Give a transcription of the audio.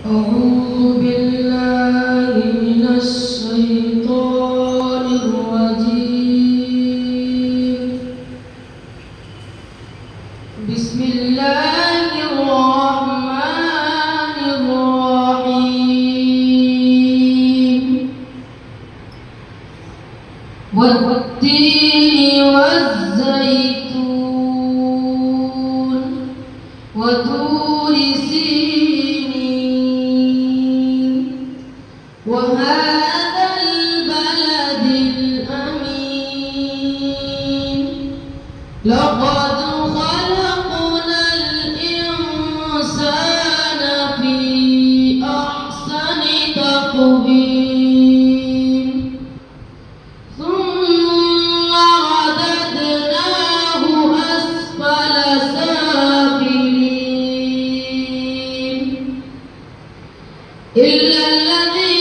أعوذ بالله من الشيطان الرجيم. بسم الله الرحمن الرحيم. والتين والزيتون وطور سينين وهذا البلد الأمين. لقد خلقنا الإنسان في أحسن تقويم ثم رددناه أسفل سافلين إلا الذين